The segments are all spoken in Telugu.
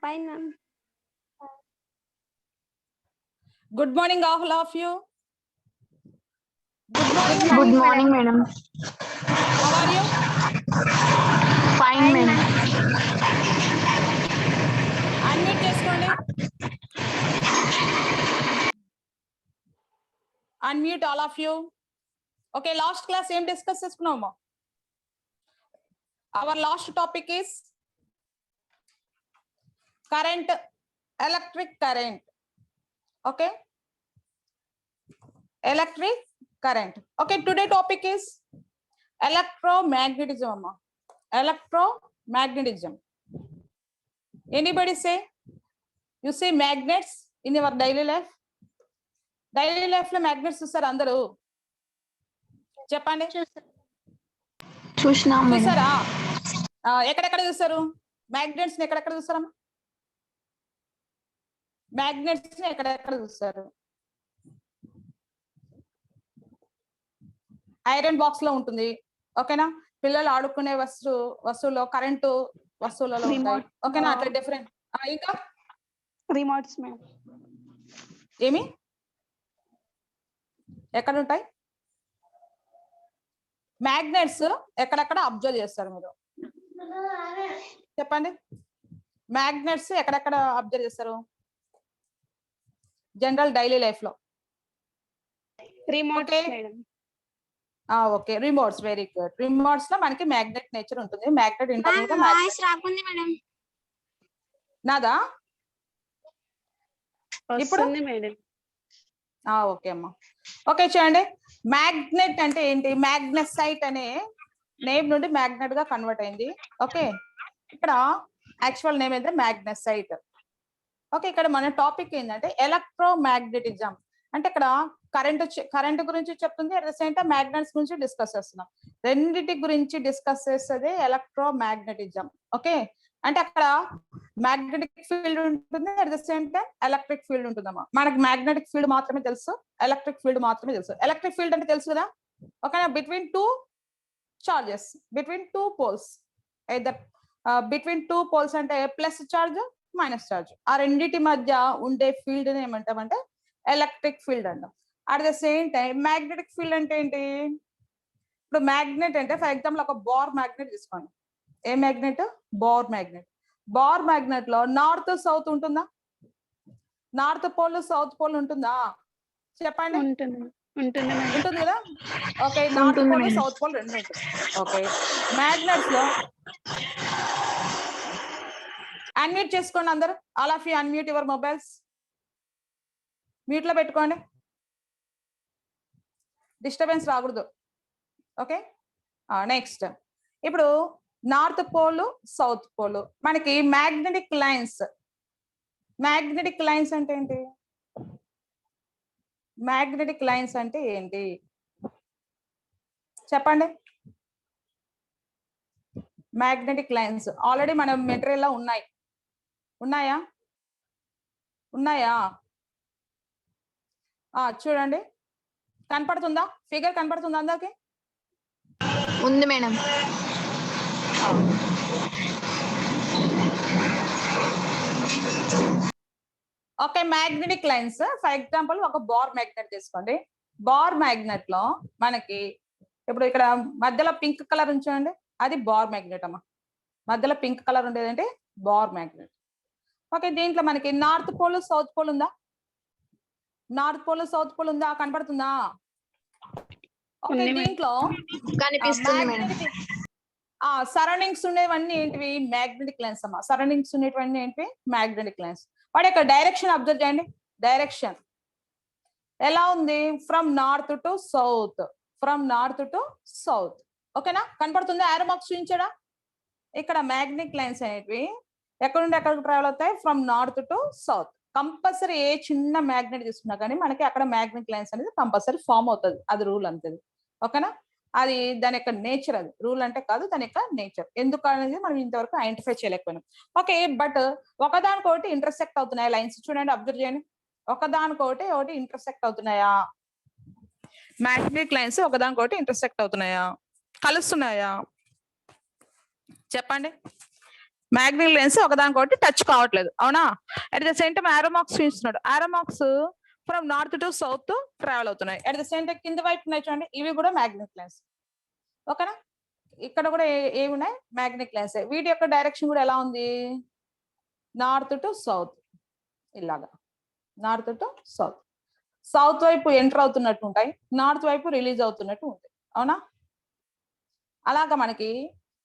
Fine, ma'am. Good morning, all of you. Good morning. Good morning, madam. How are you? Fine, madam. Unmute చేసుకోండి. Unmute all of you. Okay, last class ఏం డిస్కస్ చేసుకున్నాము? Our last topic is current, electric current. Okay, electric current. Okay, today topic is electromagnetism. Amma. Electromagnetism. Anybody say you see magnets in your daily life? Daily life లో magnets చూసారు అందరూ? చెప్పండి. చూసినాం చూసారా? ఎక్కడెక్కడ చూసారు మ్యాగ్నెట్స్? ఎక్కడెక్కడ చూసారమ్మా మ్యాగ్నెట్స్? ఎక్కడెక్కడ చూసారు? ఐరన్ బాక్స్ లో ఉంటుంది. ఓకేనా? పిల్లలు ఆడుకునే వస్తువులో కరెంటు వస్తువులలో ఉంటాయి. ఓకేనా? అట్లా డిఫరెంట్. ఇంకా రిమోట్స్ మ్యామ్. ఏమి ఎక్కడ ఉంటాయి మ్యాగ్నెట్స్? ఎక్కడెక్కడ అబ్జర్వ్ చేస్తారు మీరు? చెప్పండి. మ్యాగ్నెట్స్ ఎక్కడెక్కడ అబ్జర్వ్ చేస్తారు జనరల్ డైలీ లైఫ్ లో? Remotes madam. Okay, remotes. Very good. Remotes లో మనకి మ్యాగ్నెట్ నేచర్ ఉంటుంది. మ్యాగ్నెట్ ఇంటర్నల్ గా వాయిస్ రాకుంది మేడం. నాదా ఇప్పుడు వస్తుంది మేడం. ఓకే అమ్మా. ఓకే, చూడండి. మ్యాగ్నెట్ అంటే ఏంటి? మ్యాగ్నెసైట్ అనే నేమ్ నుండి మ్యాగ్నెట్ గా కన్వర్ట్ అయింది. ఓకే, ఇక్కడ యాక్చువల్ నేమ్ ఏంటంటే మ్యాగ్నెసైట్. ఓకే, ఇక్కడ మన టాపిక్ ఏంటంటే ఎలక్ట్రోమాగ్నెటిజం. అంటే ఇక్కడ కరెంట్ గురించి చెప్తుంది, at the same time magnets గురించి డిస్కస్ చేస్తున్నాం. రెండింటి గురించి డిస్కస్ చేసేది ఎలక్ట్రోమాగ్నెటిజం. ఓకే, అంటే అక్కడ మ్యాగ్నెటిక్ ఫీల్డ్ ఉంటుంది, at the same time electric field ఉంటుందమ్మా. మనకి మ్యాగ్నెటిక్ ఫీల్డ్ మాత్రమే తెలుసు, ఎలక్ట్రిక్ ఫీల్డ్ మాత్రమే తెలుసు. ఎలక్ట్రిక్ ఫీల్డ్ అంటే తెలుసు కదా? ఓకేనా? Between two charges, between two poles. Between two poles అంటే ప్లస్ చార్జ్, మైనస్ చార్జ్. ఆ రెండింటి మధ్య ఉండే ఫీల్డ్ ఏమంటామంటే ఎలక్ట్రిక్ ఫీల్డ్ అంటాం. At the same time magnetic field అంటే ఏంటి? ఇప్పుడు మ్యాగ్నెట్ అంటే ఫర్ ఎగ్జాంపుల్ ఒక బార్ మ్యాగ్నెట్ తీసుకోండి. ఏ magnet? Bar magnet. Bar magnet లో నార్త్ సౌత్ ఉంటుందా? నార్త్ పోల్ సౌత్ పోల్ ఉంటుందా? చెప్పండి. ఉంటుంది కదా? Okay, north pole south pole రెండు ఉంటుంది. ఓకే, మ్యాగ్నెట్స్ లో అన్మ్యూట్ చేసుకోండి అందరు. All of you unmute your mobiles. Mute లో పెట్టుకోండి, డిస్టర్బెన్స్ రాకూడదు. Okay, next. ఇప్పుడు నార్త్ పోల్ సౌత్ పోల్ మనకి మ్యాగ్నెటిక్ లైన్స్. మ్యాగ్నెటిక్ లైన్స్ అంటే ఏంటి? మ్యాగ్నెటిక్ లైన్స్ అంటే ఏంటి చెప్పండి. మ్యాగ్నెటిక్ లైన్స్ ఆల్రెడీ మన మెటీరియల్ లో ఉన్నాయా? చూడండి, కనపడుతుందా? ఫిగర్ కనపడుతుందా అందరికి? ఉంది madam. Okay, magnetic lines for example ఒక బార్ మ్యాగ్నెట్ తీసుకోండి. బార్ మ్యాగ్నెట్ లో మనకి ఇప్పుడు ఇక్కడ మధ్యలో పింక్ కలర్ ఉంచండి, అది బార్ మ్యాగ్నెట్ అమ్మా. మధ్యలో పింక్ కలర్ ఉండేదంటే బార్ మ్యాగ్నెట్. ఓకే, దీంట్లో మనకి నార్త్ పోల్ సౌత్ పోల్ ఉందా? నార్త్ పోల్ సౌత్ పోల్ ఉందా? కనపడుతుందా? ఓకే, దీంట్లో సరౌండింగ్స్ ఉండేవన్నీ ఏంటివి? మ్యాగ్నెటిక్ లైన్స్ అమ్మా. సరౌండింగ్స్ ఉండేవన్నీ ఏంటివి? Magnetic lines. వాటి యొక్క డైరెక్షన్ అబ్జర్వ్ చేయండి. డైరెక్షన్ ఎలా ఉంది? From north to south, from north to south. ఓకేనా? కనపడుతుంది? ఆరో మార్క్స్ చూపించడా? ఇక్కడ మ్యాగ్నెటిక్ లైన్స్ అనేటివి ఎక్కడ నుండి ఎక్కడికి ట్రావెల్ అవుతాయి? From north to south. Compulsory ఏ చిన్న మ్యాగ్నెట్ తీసుకున్నా కానీ మనకి అక్కడ మ్యాగ్నెటిక్ లైన్స్ అనేది కంపల్సరీ ఫామ్ అవుతుంది. అది రూల్ అంతే. ఓకేనా? అది దాని యొక్క నేచర్. అది రూల్ అంటే కాదు, దాని యొక్క నేచర్. ఎందుకు అనేది మనం ఇంతవరకు ఐడెంటిఫై చేయలేకపోయినాం. ఓకే, బట్ ఒకదానికొకటి ఇంటర్సెక్ట్ అవుతున్నాయా లైన్స్? చూడండి, అబ్జర్వ్ చేయండి. ఒకదానికొకటి ఇంటర్సెక్ట్ అవుతున్నాయా? మ్యాగ్నెటిక్ లైన్స్ ఒకదానికొకటి ఇంటర్సెక్ట్ అవుతున్నాయా? కలుస్తున్నాయా? చెప్పండి. మ్యాగ్నెటిక్ లెన్స్ ఒకదానికొకటి టచ్ కావట్లేదు, అవునా? At the same time arrow marks చూపిస్తున్నాడు. Arrow marks from north to south travel అవుతున్నాయి. అట్ ద సేమ్ టైం కింద వైపు ఉన్నాయి చూడండి, ఇవి కూడా మ్యాగ్నెటిక్ లెన్స్. ఓకేనా? ఇక్కడ కూడా ఏవి ఉన్నాయి? Magnetic lens. వీటి యొక్క డైరెక్షన్ కూడా ఎలా ఉంది? నార్త్ టు సౌత్, ఇలాగా నార్త్ టు సౌత్. సౌత్ వైపు ఎంటర్ అవుతున్నట్టు ఉంటాయి, నార్త్ వైపు రిలీజ్ అవుతున్నట్టు ఉంటాయి, అవునా? అలాగా మనకి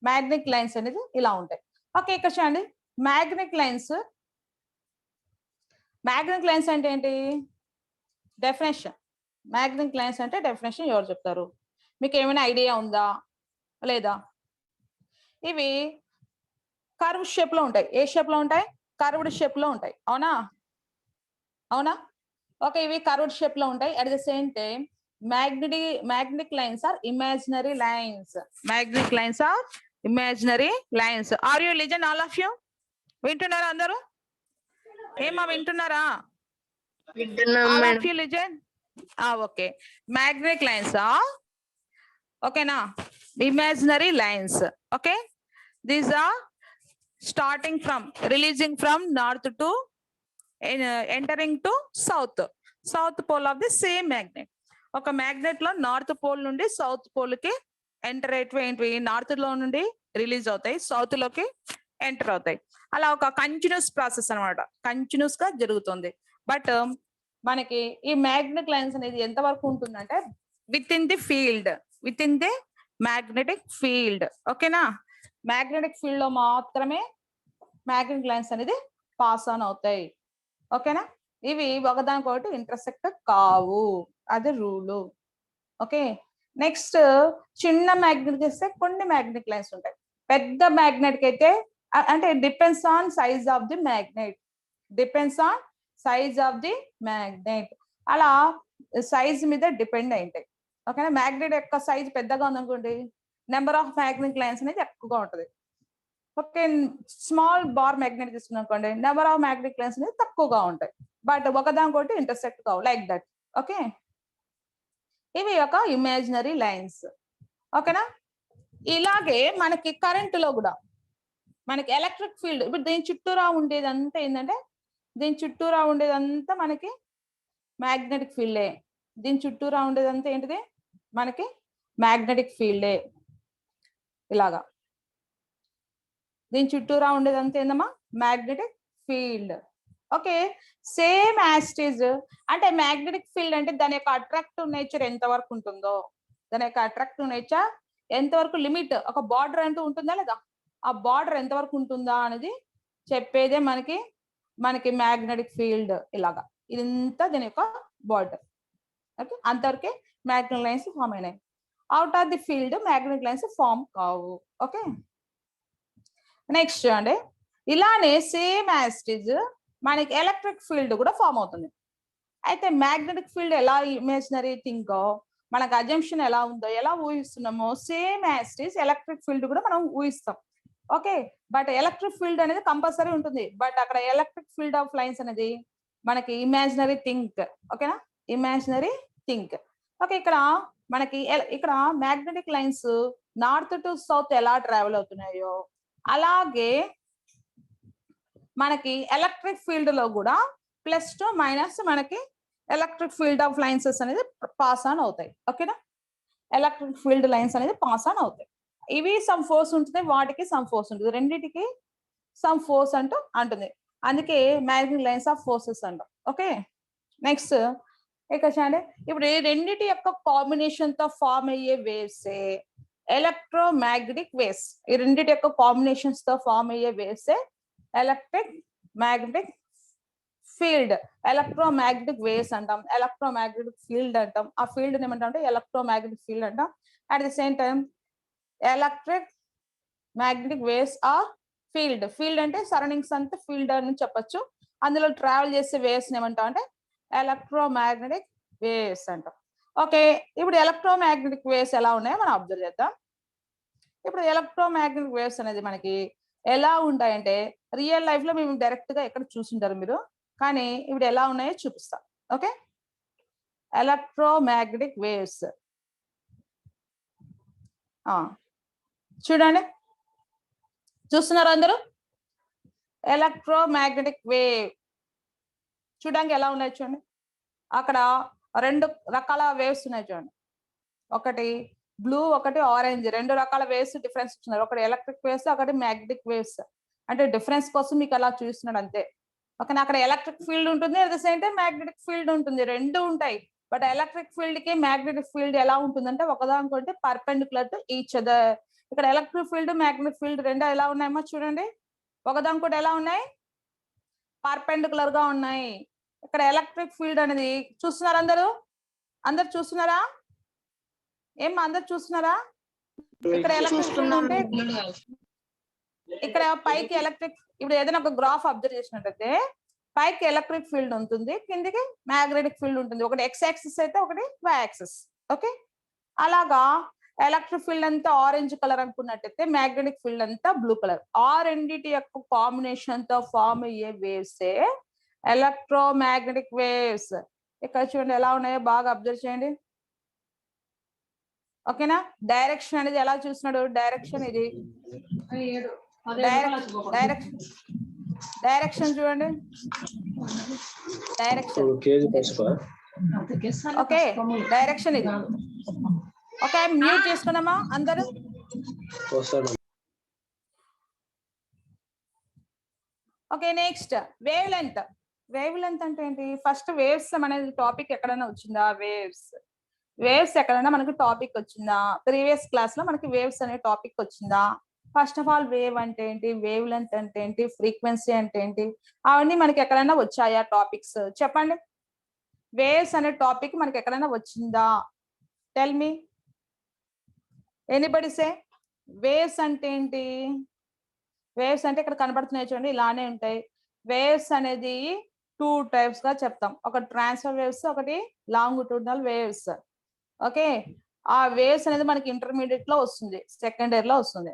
మ్యాగ్నెటిక్ లైన్స్ అనేది ఇలా ఉంటాయి. ఓకే, ఇక్కడ చూడండి మ్యాగ్నెటిక్ లైన్స్. మ్యాగ్నెటిక్ లైన్స్ అంటే ఏంటి? డెఫినేషన్. మ్యాగ్నెటిక్ లైన్స్ అంటే డెఫినేషన్ ఎవరు చెప్తారు? మీకు ఏమైనా ఐడియా ఉందా లేదా? ఇవి కర్వ్ షేప్ లో ఉంటాయి. ఏ షేప్ లో ఉంటాయి? కర్వ్డ్ షేప్ లో ఉంటాయి, అవునా? అవునా? ఓకే, ఇవి కర్వ్డ్ షేప్ లో ఉంటాయి. At the same time magnetic lines are imaginary lines. Magnetic lines are imaginary lines. Are you listen all of you? వింటున్నారా అందరూ? ఏమా వింటున్నారా? All of you listen. Okay. Magnetic lines are ఓకేనా, imaginary lines. Okay, these are starting from releasing from north to entering to south pole of the same magnet. ఒక మ్యాగ్నెట్ లో నార్త్ పోల్ నుండి సౌత్ పోల్ కి ఎంటర్ అయిపోయి నార్త్ లో నుండి రిలీజ్ అవుతాయి, సౌత్ లోకి ఎంటర్ అవుతాయి. అలా ఒక కంటిన్యూస్ ప్రాసెస్ అన్నమాట, కంటిన్యూస్ గా జరుగుతుంది. బట్ మనకి ఈ మ్యాగ్నెటిక్ లైన్స్ అనేది ఎంత వరకు ఉంటుందంటే within the magnetic field. ఓకేనా? మ్యాగ్నెటిక్ ఫీల్డ్ లో మాత్రమే మ్యాగ్నెటిక్ లైన్స్ అనేది పాస్ ఆన్ అవుతాయి. ఓకేనా? ఇవి ఒకదానికొకటి ఇంటర్సెక్ట్ కావు, అది రూలు. ఓకే, నెక్స్ట్ చిన్న మ్యాగ్నెట్ చేస్తే కొన్ని మ్యాగ్నెటిక్ లైన్స్ ఉంటాయి. పెద్ద మ్యాగ్నెట్ అయితే అంటే depends on size of the magnet, అలా సైజ్ మీద డిపెండ్ అయింటాయి. ఓకేనా? మ్యాగ్నెట్ యొక్క సైజ్ పెద్దగా ఉందనుకోండి, నెంబర్ ఆఫ్ మ్యాగ్నెటిక్ లైన్స్ అనేది ఎక్కువగా ఉంటుంది. ఓకే, స్మాల్ బార్ మ్యాగ్నెట్ తీసుకున్నాం అనుకోండి, నెంబర్ ఆఫ్ మ్యాగ్నెటిక్ లైన్స్ అనేది తక్కువగా ఉంటాయి. బట్ ఒకదానికొకటి ఇంటర్సెక్ట్ కావు, లైక్ దట్. ఓకే, ఇవి ఒక ఇమాజినరీ లైన్స్. ఓకేనా? ఇలాగే మనకి కరెంటులో కూడా మనకి ఎలక్ట్రిక్ ఫీల్డ్, ఇప్పుడు దీని చుట్టూరా ఉండేదంతా ఏంటంటే మనకి మ్యాగ్నెటిక్ ఫీల్డే. దీని చుట్టూరా ఉండేదంతా ఏంటిది? మనకి మ్యాగ్నెటిక్ ఫీల్డే. ఇలాగా దీని చుట్టూరా ఉండేదంతా ఏందమ్మా? Magnetic field. Okay, same as this. అంటే మ్యాగ్నెటిక్ ఫీల్డ్ అంటే దాని యొక్క అట్రాక్టివ్ నేచర్ ఎంత వరకు ఉంటుందో, ఎంతవరకు లిమిట్, ఒక బార్డర్ అంటూ ఉంటుందా లేదా, ఆ బార్డర్ ఎంతవరకు ఉంటుందా అనేది చెప్పేదే మనకి మ్యాగ్నెటిక్ ఫీల్డ్. ఇలాగా ఇదంతా దీని యొక్క బార్డర్. ఓకే, అంతవరకే మ్యాగ్నెటిక్ లైన్స్ ఫామ్ అయినాయి. Out of the field magnetic lines form కావు. ఓకే, నెక్స్ట్ అండి, ఇలానే సేమ్ యాస్టీజ్ మనకి ఎలక్ట్రిక్ ఫీల్డ్ కూడా ఫామ్ అవుతుంది. అయితే మ్యాగ్నెటిక్ ఫీల్డ్ ఎలా ఇమేజినరీ థింగ్, మనకు అజంప్షన్ ఎలా ఉందో, ఎలా ఊహిస్తున్నామో, సేమ్ యాస్టీజ్ ఎలక్ట్రిక్ ఫీల్డ్ కూడా మనం ఊహిస్తాం. ఓకే, బట్ ఎలక్ట్రిక్ ఫీల్డ్ అనేది కంపల్సరీ ఉంటుంది. బట్ అక్కడ ఎలక్ట్రిక్ ఫీల్డ్ ఆఫ్ లైన్స్ అనేది మనకి ఇమాజినరీ థింక్. ఓకేనా? Imaginary think. ఓకే, ఇక్కడ magnetic lines north to south ఎలా ట్రావెల్ అవుతున్నాయో, అలాగే మనకి ఎలక్ట్రిక్ ఫీల్డ్ లో కూడా ప్లస్ టు మైనస్ మనకి ఎలక్ట్రిక్ ఫీల్డ్ ఆఫ్ లైన్సెస్ అనేది పాస్ ఆన్ అవుతాయి. ఓకేనా? ఎలక్ట్రిక్ ఫీల్డ్ లైన్స్ అనేది పాస్ ఆన్ అవుతాయి. ఇవి సమ్ ఫోర్స్ ఉంటుంది, వాటికి సమ్ ఫోర్స్ ఉంటుంది, రెండింటికి సమ్ ఫోర్స్ అంటుంది. అందుకే మ్యాగ్నెటిక్ లైన్స్ ఆఫ్ ఫోర్సెస్ అంటాం. ఓకే, నెక్స్ట్ ఇక్కడ చూడండి, ఇప్పుడు ఈ రెండింటి యొక్క కాంబినేషన్ తో ఫామ్ అయ్యే వేవ్స్ ఎలక్ట్రోమాగ్నెటిక్ వేవ్స్. ఈ రెండింటి యొక్క కాంబినేషన్స్ తో ఫామ్ అయ్యే waves magnetic field, electromagnetic waves అంటాం, ఎలక్ట్రోమాగ్నెటిక్ ఫీల్డ్ అంటాం. ఆ ఫీల్డ్ ఏమంటాం అంటే ఎలక్ట్రోమాగ్నెటిక్ ఫీల్డ్ అంటాం. At the same time electric magnetic waves or field అంటే సరౌండింగ్స్ అంతా ఫీల్డ్ అని చెప్పొచ్చు. అందులో ట్రావెల్ చేసే వేవ్స్ ఏమంటాం అంటే ఎలక్ట్రోమాగ్నెటిక్ వేవ్స్ అంటాం. ఓకే, ఇప్పుడు ఎలక్ట్రోమాగ్నెటిక్ వేవ్స్ ఎలా ఉన్నాయో మనం అబ్జర్వ్ చేద్దాం. ఇప్పుడు ఎలక్ట్రోమాగ్నెటిక్ వేవ్స్ అనేది మనకి ఎలా ఉంటాయంటే, రియల్ లైఫ్ లో మేము డైరెక్ట్ గా ఎక్కడ చూసింటారు మీరు, కానీ ఇప్పుడు ఎలా ఉన్నాయో చూపిస్తాం. ఓకే, ఎలక్ట్రోమాగ్నెటిక్ వేవ్స్ చూడండి, చూస్తున్నారు అందరూ? ఎలక్ట్రోమాగ్నెటిక్ వేవ్ చూడడానికి ఎలా ఉన్నాయి చూడండి. అక్కడ 2 రకాల వేవ్స్ ఉన్నాయి చూడండి. ఒకటి బ్లూ, ఒకటి ఆరెంజ్. 2 రకాల వేవ్స్ డిఫరెన్స్ ఇస్తున్నారు. ఒకటి ఎలక్ట్రిక్ వేవ్స్, ఒకటి మ్యాగ్నెటిక్ వేవ్స్. అంటే డిఫరెన్స్ కోసం మీకు అలా చూస్తున్నాడు అంతే. ఓకే, అక్కడ ఎలక్ట్రిక్ ఫీల్డ్ ఉంటుంది, at the same time magnetic field ఉంటుంది. 2 ఉంటాయి. బట్ ఎలక్ట్రిక్ ఫీల్డ్ కి మ్యాగ్నెటిక్ ఫీల్డ్ ఎలా ఉంటుందంటే ఒకదానికొకటి పర్పెండిక్యులర్ టు ఈచ్ అదర్. ఇక్కడ ఎలక్ట్రిక్ ఫీల్డ్, మ్యాగ్నెటిక్ ఫీల్డ్ 2 ఎలా ఉన్నాయమ్మా చూడండి. ఒకదానికొకటి ఎలా ఉన్నాయి, పర్పెండిక్యులర్ గా ఉన్నాయి. ఇక్కడ ఎలక్ట్రిక్ ఫీల్డ్ అనేది చూస్తున్నారు అందరూ? అందరు చూస్తున్నారా? ఏం అందరు చూస్తున్నారా? ఇక్కడ ఎలక్ట్రిక్ ఫీల్డ్ ఉంటే ఇక్కడ పైకి ఎలక్ట్రిక్, ఇప్పుడు ఏదైనా ఒక గ్రాఫ్ అబ్జర్వ్ చేసినట్టయితే పైకి ఎలక్ట్రిక్ ఫీల్డ్ ఉంటుంది, కిందికి మ్యాగ్నెటిక్ ఫీల్డ్ ఉంటుంది. ఒకటి ఎక్స్ యాక్సిస్ అయితే ఒకటి వై యాక్సిస్. ఓకే, అలాగా ఎలక్ట్రిక్ ఫీల్డ్ అంతా ఆరెంజ్ కలర్ అనుకున్నట్టయితే మ్యాగ్నెటిక్ ఫీల్డ్ అంతా బ్లూ కలర్. ఆ రెండింటి యొక్క కాంబినేషన్ తో ఫామ్ అయ్యే వేవ్స్ ఎలక్ట్రోమాగ్నెటిక్ వేవ్స్. ఇక్కడ చూడండి ఎలా ఉన్నాయో బాగా అబ్జర్వ్ చేయండి. ఓకేనా, డైరెక్షన్ అనేది ఎలా చూస్తున్నాడు, డైరెక్షన్ ఇది డైరెక్షన్ చూడండి, డైరెక్షన్. ఓకే, డైరెక్షన్ ఇది. ఓకే, మ్యూట్ చేసుకున్నామా అందరూ? Okay, next wave length. Wave length అంటే ఏంటి? ఫస్ట్ వేవ్స్ అనేది టాపిక్ ఎక్కడైనా వచ్చిందా? వేవ్స్ ఎక్కడైనా మనకి టాపిక్ వచ్చిందా? ప్రీవియస్ క్లాస్ లో మనకి వేవ్స్ అనే టాపిక్ వచ్చిందా? ఫస్ట్ ఆఫ్ ఆల్ వేవ్ అంటే ఏంటి, వేవ్ లెంత్ అంటే ఏంటి, ఫ్రీక్వెన్సీ అంటే ఏంటి, అవన్నీ మనకి ఎక్కడైనా వచ్చాయా టాపిక్స్? చెప్పండి. వేవ్స్ అనే టాపిక్ మనకి ఎక్కడైనా వచ్చిందా? టెల్ మీ, ఎనీబడి సే. వేవ్స్ అంటే ఏంటి? వేవ్స్ అంటే ఇక్కడ కనబడుతున్నాయి చూడండి, ఇలానే ఉంటాయి. వేవ్స్ అనేది 2 టైప్స్ గా చెప్తాం. ఒకటి ట్రాన్స్ఫర్ వేవ్స్, ఒకటి లాంగిట్యూడినల్ వేవ్స్. ఓకే, ఆ వేవ్స్ అనేది మనకి ఇంటర్మీడియట్ లో వస్తుంది, సెకండ్ ఇయర్ లో వస్తుంది.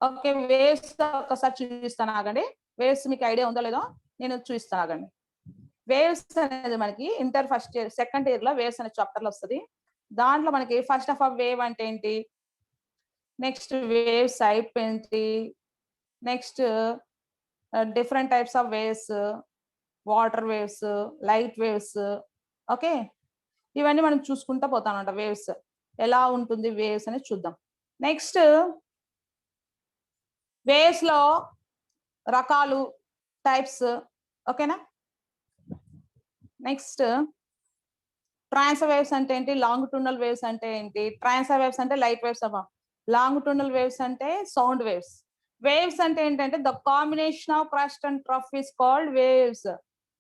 ఓకే, వేవ్స్ ఒకసారి చూపిస్తాను ఆగండి. వేవ్స్ మీకు ఐడియా ఉందో లేదో నేను చూపిస్తాను ఆగండి. వేవ్స్ అనేది మనకి inter first year, second year లో వేవ్స్ అనే చాప్టర్ లో వస్తుంది. దాంట్లో మనకి ఫస్ట్ ఆఫ్ ఆల్ వేవ్ అంటే ఏంటి, నెక్స్ట్ వేవ్స్ టైప్ ఏంటి, next different types of waves, water waves, light waves. Okay, ఇవన్నీ మనం చూసుకుంటా పోతామంట. వేవ్స్ ఎలా ఉంటుంది వేవ్స్ అని చూద్దాం. నెక్స్ట్ వేవ్స్ లో రకాలు, టైప్స్. ఓకేనా, నెక్స్ట్ ట్రాన్స్ఫర్ వేవ్స్ అంటే ఏంటి, లాంగిట్యూడినల్ వేవ్స్ అంటే ఏంటి. ట్రాన్స్ఫర్ వేవ్స్ అంటే లైట్ వేవ్స్ అమ్మా, లాంగిట్యూడినల్ వేవ్స్ అంటే సౌండ్ వేవ్స్. వేవ్స్ అంటే ఏంటంటే the combination of crust and trough is called waves.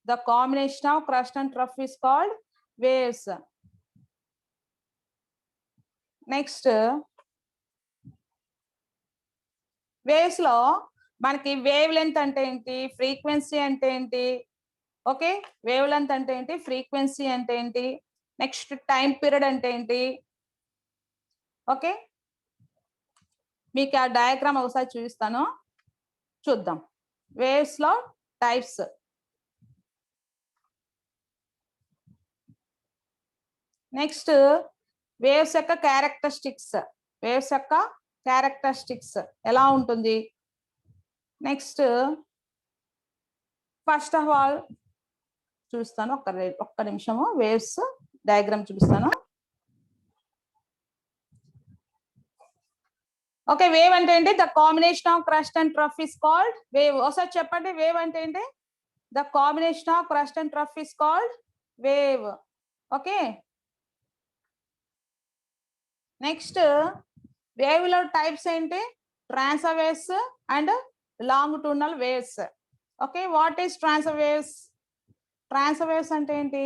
The combination of crust and trough is called waves. Next waves లో మనకి వేవ్ లెంత్ అంటే ఏంటి, ఫ్రీక్వెన్సీ అంటే ఏంటి. ఓకే, వేవ్ లెంత్ అంటే ఏంటి, ఫ్రీక్వెన్సీ అంటే ఏంటి, నెక్స్ట్ టైం పీరియడ్ అంటే ఏంటి. ఓకే, మీకు ఆ డయాగ్రామ్ ఒకసారి చూపిస్తాను, చూద్దాం. వేవ్స్ లో టైప్స్. నెక్స్ట్ వేవ్స్ యొక్క క్యారెక్టరిస్టిక్స్. వేవ్స్ యొక్క క్యారెక్టరిస్టిక్స్ ఎలా ఉంటుంది. నెక్స్ట్ ఫస్ట్ ఆఫ్ ఆల్ చూస్తాను, ఒక్క నిమిషము వేవ్స్ డయాగ్రామ్ చూపిస్తాను. ఓకే, వేవ్ అంటే ఏంటి, the combination of crust and trough is called wave. ఒకసారి చెప్పండి, వేవ్ అంటే ఏంటి, the combination of crust and trough is called wave. Okay, next wave లో టైప్స్ ఏంటి, transfer waves and longitudinal waves. Okay, what is transfer waves? Transfer waves అంటే ఏంటి,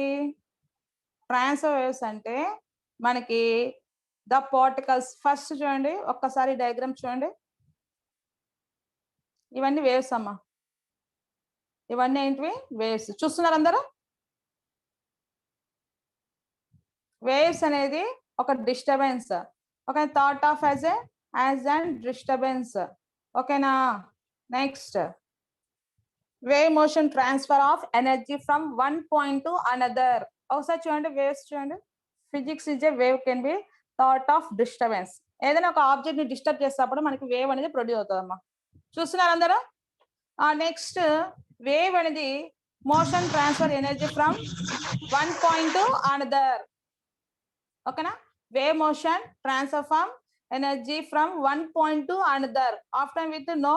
ట్రాన్స్ఫర్ వేవ్స్ అంటే మనకి ద పార్టికల్స్. ఫస్ట్ చూడండి, ఒక్కసారి డయాగ్రామ్ చూడండి. ఇవన్నీ వేవ్స్ అమ్మా, ఇవన్నీ ఏంటివి, వేవ్స్. చూస్తున్నారు అందరూ? వేవ్స్ అనేది ఒక disturbance. Okay, thought of as an disturbance. ఓకేనా, next wave motion transfer of energy from one point to another. ఒకసారి చూడండి, వేవ్స్ చూడండి. Physics is a wave can be thought of disturbance. ఏదైనా ఒక ఆబ్జెక్ట్ ని డిస్టర్బ్ చేసేటప్పుడు మనకి వేవ్ అనేది ప్రొడ్యూస్ అవుతుంది అమ్మా. చూస్తున్నారు అందరూ? నెక్స్ట్ వేవ్ అనేది motion transfer energy from one point to another. ఓకేనా, wave motion transfer from energy from one point to another after with no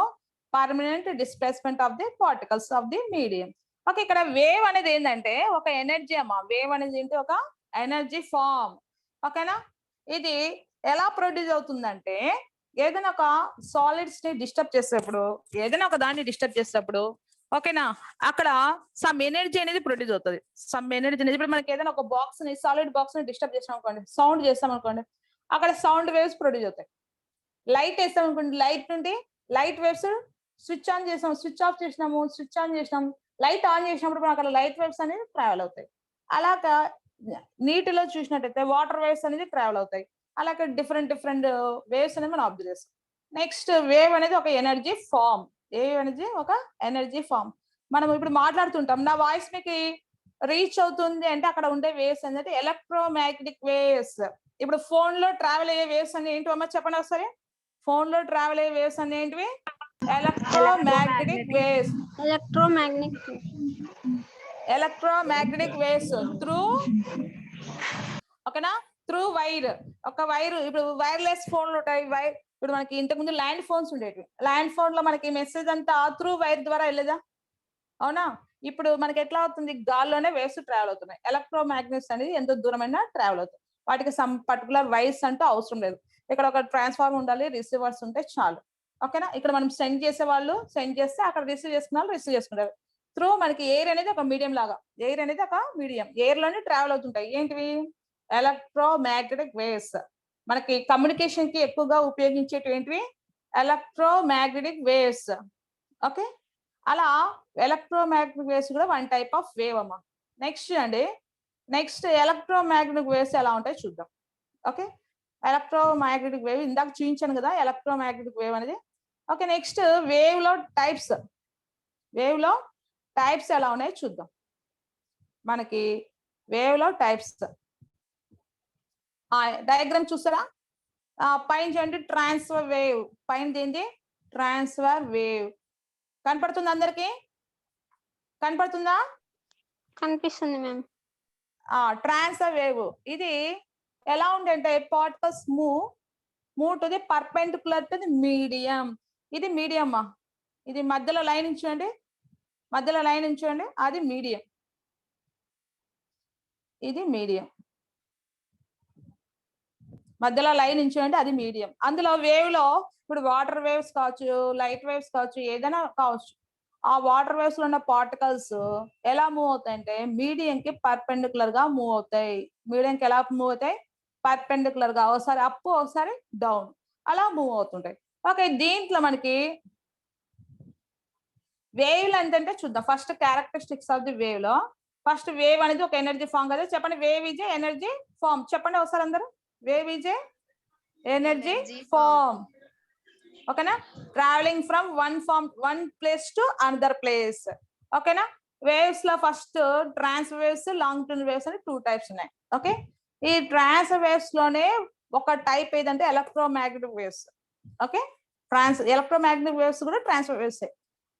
permanent displacement of the particles of the medium. Okay, ఇక్కడ వేవ్ అనేది ఏంటంటే ఒక ఎనర్జీ అమ్మా. వేవ్ అనేది ఏంటి, ఒక ఎనర్జీ ఫామ్. ఓకేనా, ఇది ఎలా ప్రొడ్యూస్ అవుతుందంటే ఏదైనా ఒక సాలిడ్స్ ని డిస్టర్బ్ చేసేటప్పుడు, ఏదైనా ఒక దాన్ని డిస్టర్బ్ చేసేటప్పుడు, ఓకేనా, అక్కడ సమ్ ఎనర్జీ అనేది ప్రొడ్యూస్ అవుతుంది. సమ్ ఎనర్జీ అనేది ఇప్పుడు మనకి ఏదైనా ఒక బాక్స్ ని, సాలిడ్ బాక్స్ ని డిస్టర్బ్ చేసాం అనుకోండి, సౌండ్ చేస్తాం అనుకోండి, అక్కడ సౌండ్ వేవ్స్ ప్రొడ్యూస్ అవుతాయి. లైట్ వేస్తాం అనుకోండి, లైట్ నుండి లైట్ వేవ్స్ స్విచ్ ఆన్ చేసాం, స్విచ్ ఆఫ్ చేసినాము, స్విచ్ ఆన్ చేసినాం, లైట్ ఆన్ చేసినప్పుడు అక్కడ లైట్ వేవ్స్ అనేది ట్రావెల్ అవుతాయి. అలాగా నీటిలో చూసినట్టయితే వాటర్ వేవ్స్ అనేది ట్రావెల్ అవుతాయి. అలాగే డిఫరెంట్ వేవ్స్ అనేది మనం అబ్జర్వ్ చేస్తాం. నెక్స్ట్ వేవ్ అనేది ఒక ఎనర్జీ ఫామ్. వేవ్ అనేది ఒక ఎనర్జీ ఫామ్. మనం ఇప్పుడు మాట్లాడుతుంటాం, నా వాయిస్ మీకు రీచ్ అవుతుంది అంటే అక్కడ ఉండే వేవ్స్ అనేది ఎలక్ట్రోమాగ్నెటిక్ వేవ్స్. ఇప్పుడు ఫోన్ లో ట్రావెల్ అయ్యే వేవ్స్ అన్ని ఏంటి అమ్మా చెప్పండి ఒకసారి. ఫోన్ లో ట్రావెల్ అయ్యే వేవ్స్ అన్ని ఏంటివి? Electromagnetic waves. Electromagnetic waves through, ఓకేనా, త్రూ వైర్. ఒక వైర్, ఇప్పుడు వైర్లెస్ ఫోన్లు ఉంటాయి. వైర్ ఇప్పుడు మనకి ఇంతకు ముందు ల్యాండ్ ఫోన్స్ ఉండేవి. ల్యాండ్ ఫోన్ లో మనకి మెసేజ్ అంతా త్రూ వైర్ ద్వారా వెళ్ళేదా? అవునా? ఇప్పుడు మనకి ఎట్లా అవుతుంది, గాల్లోనే వేవ్స్ ట్రావెల్ అవుతున్నాయి. ఎలక్ట్రోమాగ్నెట్స్ అనేది ఎంత దూరమైనా ట్రావెల్ అవుతుంది. వాటికి సమ్ పర్టికులర్ వైర్స్ అంటూ అవసరం లేదు. ఇక్కడ ఒక ట్రాన్స్ఫార్మర్ ఉండాలి, రిసీవర్స్ ఉంటే చాలు. ఓకేనా, ఇక్కడ మనం సెండ్ చేసే వాళ్ళు సెండ్ చేస్తే అక్కడ రిసీవ్ చేసుకున్న వాళ్ళు రిసీవ్ చేసుకుంటారు. త్రూ మనకి ఎయిర్ అనేది ఒక మీడియం లాగా, ఎయిర్ అనేది ఒక మీడియం, ఎయిర్ లోనే ట్రావెల్ అవుతుంటాయి. ఏంటివి? Electromagnetic waves. మనకి కమ్యూనికేషన్ కి ఎక్కువగా ఉపయోగించేటివి ఏంటివి? Electromagnetic waves. ఓకే, అలా ఎలక్ట్రోమాగ్నెటిక్ వేవ్స్ కూడా వన్ టైప్ ఆఫ్ వేవ్ అమ్మా. నెక్స్ట్ అండి, నెక్స్ట్ ఎలక్ట్రోమాగ్నెటిక్ వేవ్స్ ఎలా ఉంటాయో చూద్దాం. ఓకే, ఎలక్ట్రోమాగ్నెటిక్ వేవ్ ఇందాక చూపించాను కదా, ఎలక్ట్రోమాగ్నెటిక్ వేవ్ అనేది. ఓకే, నెక్స్ట్ వేవ్ లో టైప్స్. వేవ్ లో టైప్స్ ఎలా ఉన్నాయో చూద్దాం. మనకి వేవ్ లో టైప్స్ డయాగ్రామ్ చూసారా? పైన చూడండి, ట్రాన్స్ఫర్ వేవ్. పైన ఏంటి? Transfer wave. కనపడుతుంది అందరికి? కనపడుతుందా? కనిపిస్తుంది మ్యామ్. ట్రాన్స్ఫర్ వేవ్ ఇది ఎలా ఉందంటే particles move to the perpendicular to the medium. ఇది మీడియం. ఇది మధ్యలో లైన్ ఉంచండి, మధ్యలో లైన్ ఉంచండి, అది మీడియం. ఇది మీడియం, మధ్యలో లైన్ ఉంచండి, అది మీడియం. అందులో వేవ్ లో ఇప్పుడు వాటర్ వేవ్స్ కావచ్చు, లైట్ వేవ్స్ కావచ్చు, ఏదైనా కావచ్చు. ఆ వాటర్ వేవ్స్ లో ఉన్న పార్టికల్స్ ఎలా మూవ్ అవుతాయంటే మీడియం కి పర్పెండిక్యులర్ గా మూవ్ అవుతాయి. మీడియం కి ఎలా మూవ్ అవుతాయి? పర్పెండిక్యులర్ గా, ఒకసారి అప్ ఒకసారి డౌన్, అలా మూవ్ అవుతుంటాయి. ఓకే, దీంట్లో మనకి వేవ్ లెంత్ అంటే చూద్దాం. First characteristics of the wave లో ఫస్ట్ వేవ్ అనేది ఒక ఎనర్జీ ఫామ్ కదా. చెప్పండి, wave is a energy form. చెప్పండి ఒకసారి అందరూ. Wave is a energy form. ఓకేనా, traveling from one place to another place. ఓకేనా, వేవ్స్ లో first transfer waves, long term waves అని 2 టైప్స్ ఉన్నాయి. ఓకే, ఈ ట్రాన్స్ఫర్ వేవ్స్ లోనే ఒక టైప్ ఏదంటే electromagnetic waves. Okay, electromagnetic waves కూడా transfer waves.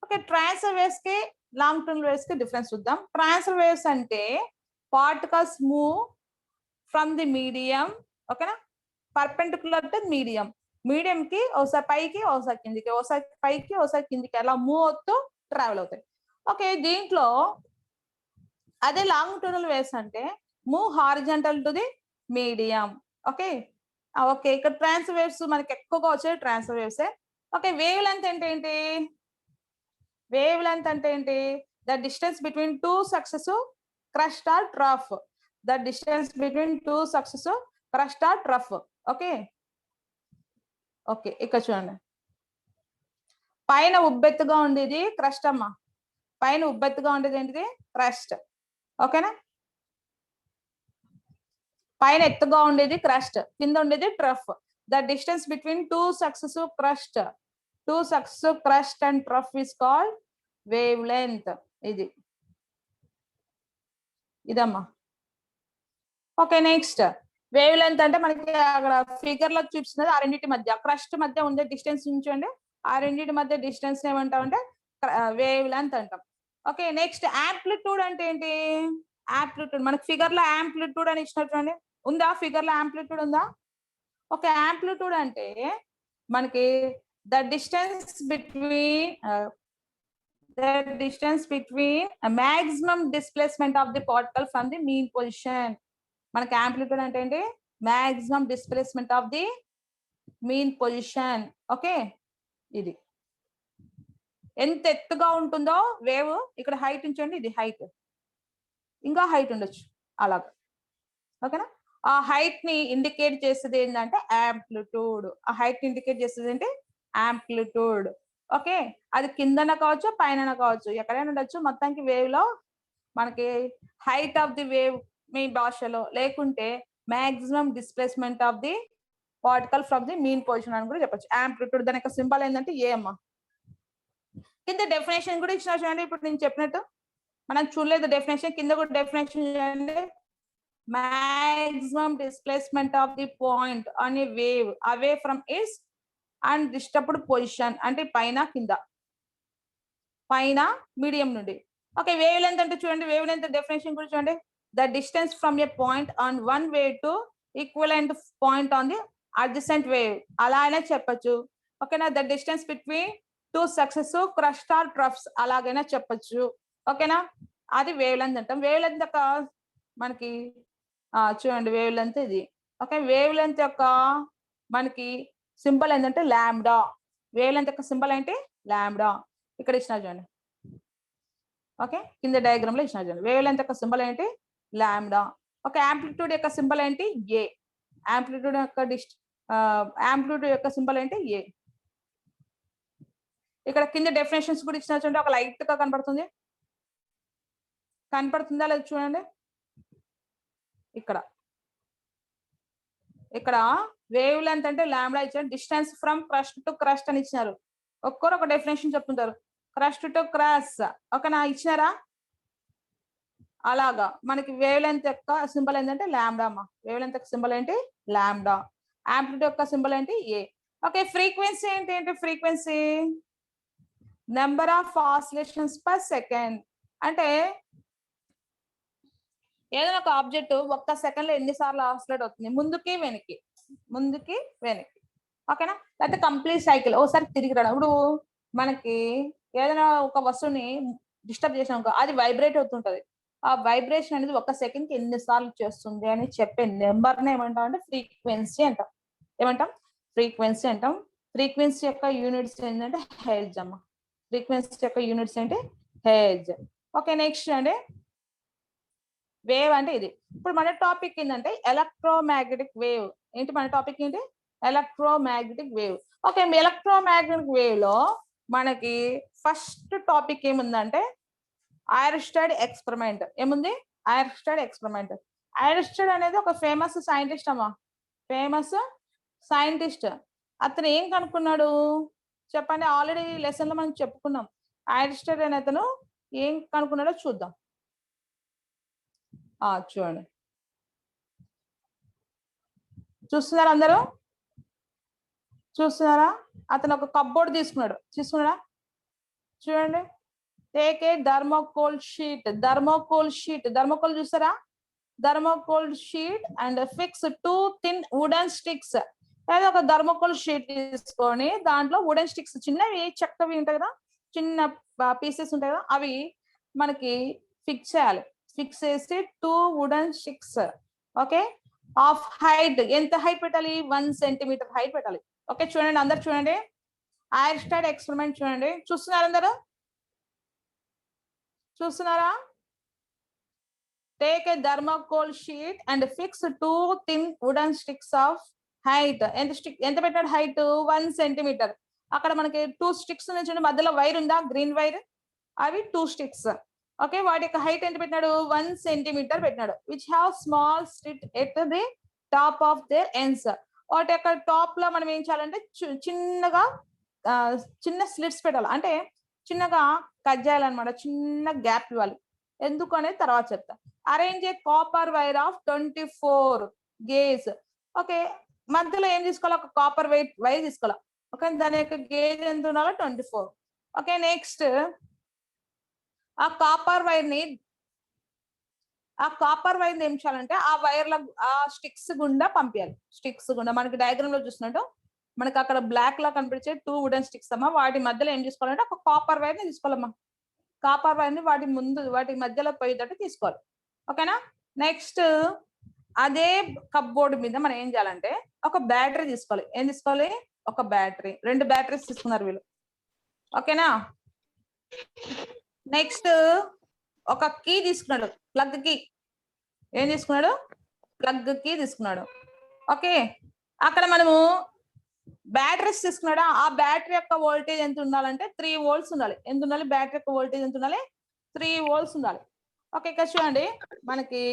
Okay, transfer waves కి లాంగ్ టర్మ్ వేవ్స్ కి డిఫరెన్స్ చూద్దాం. ట్రాన్స్ఫర్ వేవ్స్ అంటే particles move from the medium, ఓకేనా, పర్పెండిక్యులర్ టు మీడియం. మీడియం కి ఒకసారి పైకి, ఒకసారి కిందికి, ఒకసారి పైకి, ఒకసారి కిందికి, అలా మూవ్ అవుతూ ట్రావెల్ అవుతాయి. ఓకే, దీంట్లో అదే లాంగ్ టర్మ్ వేవ్స్ అంటే move horizontal to the medium. Okay, okay, ఇక్కడ ట్రాన్స్ఫర్ వేవ్స్ మనకి ఎక్కువగా వచ్చే transfer waves. Okay, wave length అంటే ఏంటి? వేవ్ లెంత్ అంటే ఏంటి? The distance between 2 successive crust or trough. The distance between 2 successive crust or trough. Okay, okay, ఇక్కడ చూడండి, పైన ఉబ్బెత్తుగా ఉండేది క్రస్ట్ అమ్మా. పైన ఉబ్బెత్తుగా ఉండేది ఏంటిది? క్రస్ట్. ఓకేనా, పైన ఎత్తుగా ఉండేది క్రస్ట్, కింద ఉండేది trough. The distance between 2 successive crust and trough is called wave length. ఇదమ్మా. ఓకే, నెక్స్ట్ వేవ్ లెంత్ అంటే మనకి అక్కడ ఫిగర్ లో చూపిస్తున్నది ఆ రెండింటి మధ్య, క్రస్ట్ మధ్య ఉండే డిస్టెన్స్ ఉంచండి. ఆ రెండింటి మధ్య డిస్టెన్స్ ఏమంటామంటే వేవ్ లెంత్ అంటాం. ఓకే, నెక్స్ట్ యాంప్లిట్యూడ్ అంటే ఏంటి? యాంప్లిట్యూడ్ మనకి ఫిగర్ లో యాంప్లిట్యూడ్ అని ఇచ్చినట్టు చూడండి. ఉందా ఫిగర్ లో యాంప్లిట్యూడ్ ఉందా? ఓకే, యాంప్లిట్యూడ్ అంటే మనకి the distance between maximum displacement of the particle from the mean position. మనకి యాంప్లిట్యూడ్ అంటే ఏంటి? Maximum displacement of the mean position. Okay, ఇది ఎంత ఎత్తుగా ఉంటుందో వేవ్, ఇక్కడ హైట్ ఉంచండి, ఇది హైట్, ఇంకా హైట్ ఉండొచ్చు అలాగా. ఓకేనా? ఆ హైట్ ని ఇండికేట్ చేసేది ఏంటంటే యాంప్లిట్యూడ్. ఆ హైట్ ని ఇండికేట్ చేసేది ఏంటి? యాంప్లిట్యూడ్. ఓకే, అది కిందన కావచ్చు, పైన కావచ్చు, ఎక్కడైనా ఉండొచ్చు. మొత్తానికి వేవ్ లో మనకి హైట్ ఆఫ్ ది వేవ్ మీ భాషలో, లేకుంటే maximum displacement of the particle from the mean position అని కూడా చెప్పొచ్చు. యాంప్లిట్యూడ్ దాని యొక్క సింబల్ ఏంటంటే ఏ అమ్మా. కింద డెఫినేషన్ కూడా ఇచ్చిన చూడండి. ఇప్పుడు నేను చెప్పినట్టు మనం చూడలేదు డెఫినేషన్, కింద కూడా డెఫినేషన్ చూడండి. maximum displacement of the point on a wave away from its undisturbed position అంటే పైన కింద, పైన మీడియం నుండి. ఓకే, వేవ్ లెంత్ అంటే చూడండి, వేవ్ లెంత్ డెఫినేషన్ కూడా చూడండి. The distance from a point on one wave to equivalent point on the adjacent wave, అలా అయినా చెప్పొచ్చు. ఓకేనా? The distance between two successive crust or troughs, అలాగైనా చెప్పొచ్చు. ఓకేనా? అది వేవ్ లెంత్ అంటాం. వేవ్ లెంత్ యొక్క మనకి చూడండి వేవ్ లెంత్ ఇది. ఓకే, వేవ్ లెంత్ యొక్క మనకి సింబల్ ఏంటంటే లాంబ్డా. వేవ్ లెంత్ యొక్క సింబల్ ఏంటి? లాంబ్డా. ఇక్కడ ఇచ్చిన చూడండి. ఓకే, కింద డయాగ్రామ్ లో ఇచ్చిన చూడండి. వేవ్ లెంత్ యొక్క సింబల్ ఏంటి? లాంబ్డా. ఓకే, యాంప్లిట్యూడ్ యొక్క సింబల్ ఏంటి? ఏ. యాంప్లిట్యూడ్ యొక్క సింబల్ ఏంటి? ఏ. ఇక్కడ కింద డెఫినేషన్స్ కూడా ఇచ్చిన చూడండి. ఒక లైట్ గా కనపడుతుందా లేదు చూడండి. ఇక్కడ వేవ్ లెంత్ అంటే లాంబ్డా ఇచ్చారు. Distance from crust to crust అని ఇచ్చినారు. ఒక్కొరు ఒక డెఫినేషన్ చెప్తుంటారు. క్రస్ట్ టు క్రస్ట్, ఓకేనా? ఇచ్చినారా? అలాగా మనకి వేవ్ లెంత్ యొక్క సింబల్ ఏంటంటే లాంబ్డా అమ్మా. వేవ్ లెంత్ యొక్క సింబల్ ఏంటి? లాంబ్డా. యాంప్లిట్యూడ్ యొక్క సింబల్ ఏంటి? ఏ. ఓకే, ఫ్రీక్వెన్సీ ఏంటి? Frequency number of oscillations per second. అంటే ఏదైనా ఒక ఆబ్జెక్ట్ ఒక్క సెకండ్ లో ఎన్నిసార్లు ఆసిలేట్ అవుతుంది? ముందుకి వెనక్కి, ముందుకి వెనక్కి. ఓకేనా? లేకపోతే కంప్లీట్ సైకిల్ ఒకసారి తిరిగి రావడం. ఇప్పుడు మనకి ఏదైనా ఒక వస్తువుని డిస్టర్బ్ చేసినాక అది వైబ్రేట్ అవుతుంటది. ఆ వైబ్రేషన్ అనేది ఒక సెకండ్ కి ఎన్నిసార్లు చేస్తుంది అని చెప్పే నెంబర్ ని ఏమంటాం అంటే ఫ్రీక్వెన్సీ అంటాం. ఏమంటాం? ఫ్రీక్వెన్సీ అంటాం. ఫ్రీక్వెన్సీ యొక్క యూనిట్స్ ఏంటంటే హెర్ట్జ్ అమ్మ. ఫ్రీక్వెన్సీ యొక్క యూనిట్స్ ఏంటి? హెర్ట్జ్. ఓకే, నెక్స్ట్ అంటే వేవ్ అంటే ఇది. ఇప్పుడు మన టాపిక్ ఏంటంటే ఎలక్ట్రోమాగ్నెటిక్ వేవ్. ఏంటి మన టాపిక్ ఏంటి? Electromagnetic wave. Okay, electromagnetic wave లో మనకి ఫస్ట్ టాపిక్ ఏముందంటే ఐర్స్టెడ్ ఎక్స్పెరిమెంట్. ఏముంది? Oersted experiment. ఐర్స్టెడ్ అనేది ఒక ఫేమస్ సైంటిస్ట్ అమ్మా. Famous scientist. అతను ఏం కనుక్కున్నాడు చెప్పండి? ఆల్రెడీ లెసన్ లో మనం చెప్పుకున్నాం. ఐర్స్టెడ్ అనే అతను ఏం కనుక్కున్నాడో చూద్దాం. చూడండి, చూస్తున్నారా? అందరూ చూస్తున్నారా? అతను ఒక కప్బోర్డ్ తీసుకున్నాడా? చూడండి. Take a thermocol sheet. Thermocol చూస్తారా? Thermocol sheet and fix 2 thin wooden sticks. లేదా ఒక థర్మోకోల్ షీట్ తీసుకొని దాంట్లో వుడెన్ స్టిక్స్, చిన్నవి చెక్కవి ఉంటాయి కదా, చిన్న పీసెస్ ఉంటాయి కదా, అవి మనకి ఫిక్స్ చేయాలి. ఫిక్స్ చేసి 2 wooden sticks. Okay, of height ఎంత హైట్ పెట్టాలి? 1 సెంటీమీటర్ హైట్ పెట్టాలి. ఓకే, చూడండి, అందరు చూడండి. ఐర్స్టెడ్ ఎక్స్పెరిమెంట్ చూడండి. చూస్తున్నారు అందరు? చూస్తున్నారా? Take a thermocol sheet and fix 2 thin wooden sticks of height. ఎంత పెట్టాడు హైట్? 1 సెంటీమీటర్. అక్కడ మనకి 2 స్టిక్స్ నుంచి మధ్యలో వైర్ ఉందా? Green wire. అవి 2 స్టిక్స్. ఓకే, వాటి యొక్క హైట్ ఎంత పెట్టినాడు? 1 సెంటీమీటర్ పెట్టినాడు. Which have small slit at the top of their ends. వాటి యొక్క టాప్ లో మనం ఏం చేయాలంటే చిన్నగా చిన్న స్లిట్స్ పెట్టాలి. అంటే చిన్నగా కట్ చేయాలన్నమాట. చిన్న గ్యాప్ ఇవ్వాలి. ఎందుకు అనేది తర్వాత చెప్తా. Arrange A copper wire of 24 gauge. Okay, మధ్యలో ఏం తీసుకోవాలి? ఒక కాపర్ వైర్ తీసుకోవాలి. ఓకే, దాని యొక్క గేజ్ ఎంత ఉండాలో 24. ఓకే నెక్స్ట్ ఆ కాపర్ వైర్ ని ఏం చేయాలంటే ఆ వైర్ల ఆ స్టిక్స్ గుండా పంపించాలి. స్టిక్స్ గుండా మనకి డయాగ్రామ్ లో చూసినట్టు మనకి అక్కడ బ్లాక్ లా కనిపించే 2 వుడెన్ స్టిక్స్ అమ్మా. వాటి మధ్యలో ఏం తీసుకోవాలంటే ఒక కాపర్ వైర్ ని తీసుకోవాలమ్మా. కాపర్ వైర్ ని వాటి మధ్యలో పోయేటట్టు తీసుకోవాలి. ఓకేనా. నెక్స్ట్ అదే కప్ బోర్డు మీద మనం ఏం చేయాలంటే ఒక బ్యాటరీ తీసుకోవాలి. ఏం తీసుకోవాలి? ఒక బ్యాటరీ. 2 బ్యాటరీస్ తీసుకున్నారు వీళ్ళు. ఓకేనా. నెక్స్ట్ ఒక కీ తీసుకున్నాడు, ప్లగ్ కీ. ఏం తీసుకున్నాడు? ప్లగ్ కీ తీసుకున్నాడు. ఓకే. అక్కడ మనము బ్యాటరీస్ తీసుకున్నాడా, ఆ బ్యాటరీ యొక్క వోల్టేజ్ ఎంత ఉండాలంటే 3 volts ఉండాలి. ఎంత ఉండాలి? బ్యాటరీ యొక్క వోల్టేజ్ ఎంత ఉండాలి? 3 volts ఉండాలి. ఓకే ఇక్కడ చూడండి మనకి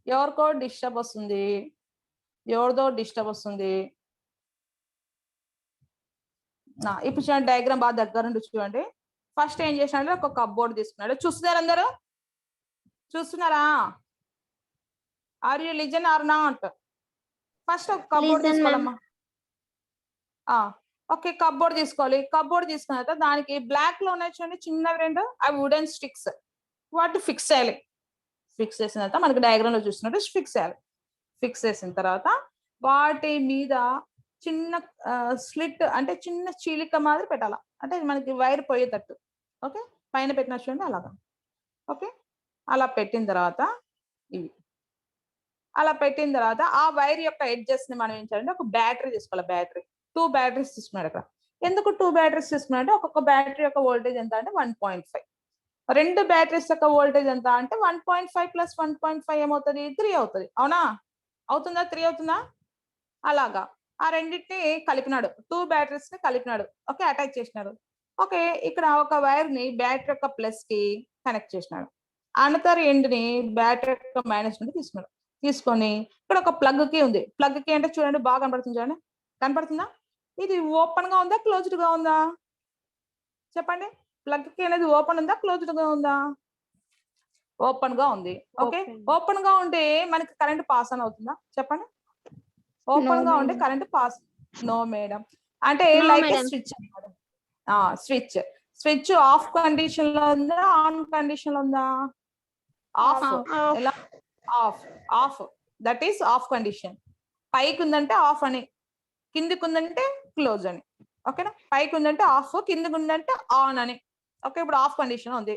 ఎవరికో డిస్టర్బ్ వస్తుంది, ఎవరిదో డిస్టర్బ్ వస్తుంది. ఇప్పుడు చూడండి డయాగ్రామ్ బాగా దగ్గర నుండి చూడండి. ఫస్ట్ ఏం చేసినాడు? ఒక కప్ బోర్డ్ తీసుకున్నాడు. చూస్తున్నారు అందరూ? చూస్తున్నారా? Are you listen or not? First ఒక కప్ బోర్డ్ తీసుకోవాలమ్మా. ఓకే కప్ బోర్డ్ తీసుకోవాలి. కప్ బోర్డ్ తీసుకున్న తర్వాత దానికి బ్లాక్ లో ఉన్నాయి చూడండి చిన్నవి 2 అవి వుడెన్ స్టిక్స్. వాటి ఫిక్స్ చేయాలి. ఫిక్స్ చేసిన తర్వాత మనకి డయాగ్రామ్ లో చూసినట్టు ఫిక్స్ చేయాలి. ఫిక్స్ చేసిన తర్వాత వాటి మీద చిన్న స్లిట్ అంటే చిన్న చీలిక మాదిరి పెట్టాల. అంటే మనకి వైర్ పోయేటట్టు. ఓకే పైన పెట్టిన చూడండి అలాగా. ఓకే అలా పెట్టిన తర్వాత ఇవి అలా పెట్టిన తర్వాత ఆ వైర్ యొక్క ఎడ్జెస్ ని మనం ఏం చేయాలంటే ఒక బ్యాటరీ తీసుకోవాలి. బ్యాటరీ 2 బ్యాటరీస్ తీసుకున్నాడు అక్కడ. ఎందుకు 2 బ్యాటరీస్ తీసుకున్నాడంటే ఒక్కొక్క బ్యాటరీ యొక్క వోల్టేజ్ ఎంత అంటే 1.5. 2 బ్యాటరీస్ యొక్క వోల్టేజ్ ఎంత అంటే 1.5 + 1.5 ఏమవుతుంది? 3 అవుతుంది. అవునా? అవుతుందా? 3 అవుతుందా? అలాగా ఆ రెండింటిని కలిపినాడు. 2 బ్యాటరీస్ ని కలిపినాడు. ఓకే అటాచ్ చేసినాడు. ఓకే ఇక్కడ ఒక వైర్ ని బ్యాటరీ యొక్క ప్లస్ కి కనెక్ట్ చేసినాడు. అనదర్ ఎండ్ ని బ్యాటరీ యొక్క మైనస్ నుండి తీసుకున్నాడు. తీసుకొని ఇక్కడ ఒక ప్లగ్ కి ఉంది. ప్లగ్ కి అంటే చూడండి బాగా కనపడుతుంది చూడండి. కనపడుతుందా? ఇది ఓపెన్ గా ఉందా క్లోజ్డ్ గా ఉందా? చెప్పండి. ప్లగ్ కి అనేది ఓపెన్ ఉందా క్లోజ్డ్ గా ఉందా? ఓపెన్ గా ఉంది. ఓకే ఓపెన్ గా ఉంటే మనకి కరెంట్ పాస్ ఆన్ అవుతుందా? చెప్పండి. ఓపెన్ గా ఉంటే కరెంట్ పాస్. No madam. అంటే లైక్ స్విచ్ అన్నమాట. స్విచ్ స్విచ్ ఆఫ్ కండిషన్ లో ఉందా ఆన్ కండిషన్ లో ఉందా? ఆఫ్. ఎలా? Off. Off that is off condition. పైకి ఉందంటే ఆఫ్ అని, కిందికి ఉందంటే క్లోజ్ అని. ఓకేనా. పైకి ఉందంటే ఆఫ్, కిందికి ఉందంటే ఆన్ అని. ఓకే ఇప్పుడు ఆఫ్ కండిషన్ ఉంది.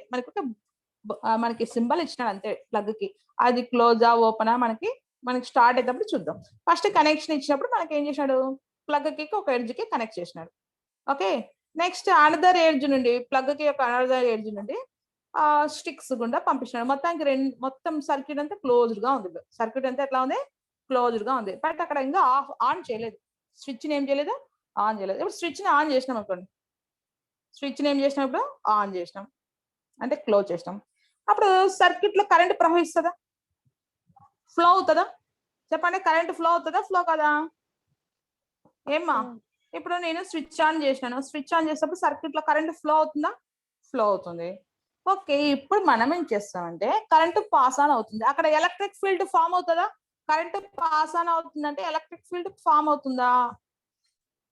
మనకి సింబల్ ఇచ్చినాడు అంతే ప్లగ్ కి. అది క్లోజా ఓపెనా మనకి స్టార్ట్ అయ్యేటప్పుడు చూద్దాం. ఫస్ట్ కనెక్షన్ ఇచ్చినప్పుడు మనకి ఏం చేసినాడు? ప్లగ్ కి ఒక ఎడ్జ్ కి కనెక్ట్ చేసినాడు. ఓకే నెక్స్ట్ అనదర్ ఎడ్జ్ నుండి ప్లగ్ కి ఒక అనదర్ ఎడ్జ్ నుండి స్టిక్స్ గుండా పంపించినాడు. మొత్తం సర్క్యూట్ అంతా క్లోజ్డ్ గా ఉంది. సర్క్యూట్ అంతా ఎట్లా ఉంది? క్లోజ్డ్ గా ఉంది. బట్ అక్కడ ఇంకా ఆన్ చేయలేదు. స్విచ్ ని ఏం చేయలేదు? ఆన్ చేయలేదు. ఇప్పుడు స్విచ్ ని ఆన్ చేసినాం అనుకోండి. స్విచ్ ని ఏం చేసినప్పుడు ఆన్ చేసినాం అంటే క్లోజ్ చేసినాం. అప్పుడు సర్క్యూట్ లో కరెంట్ ప్రవహిస్తుందా? ఫ్లో అవుతుందా? చెప్పండి. కరెంట్ ఫ్లో అవుతుందా? ఫ్లో కదా? ఏమ్మా ఇప్పుడు నేను స్విచ్ ఆన్ చేసినాను. స్విచ్ ఆన్ చేసినప్పుడు సర్క్యూట్ లో కరెంట్ ఫ్లో అవుతుందా? ఫ్లో అవుతుంది. ఓకే ఇప్పుడు మనం ఏం చేస్తామంటే కరెంట్ పాస్ ఆన్ అవుతుంది. అక్కడ ఎలక్ట్రిక్ ఫీల్డ్ ఫామ్ అవుతుందా? కరెంట్ పాస్ ఆన్ అవుతుందంటే ఎలక్ట్రిక్ ఫీల్డ్ ఫామ్ అవుతుందా?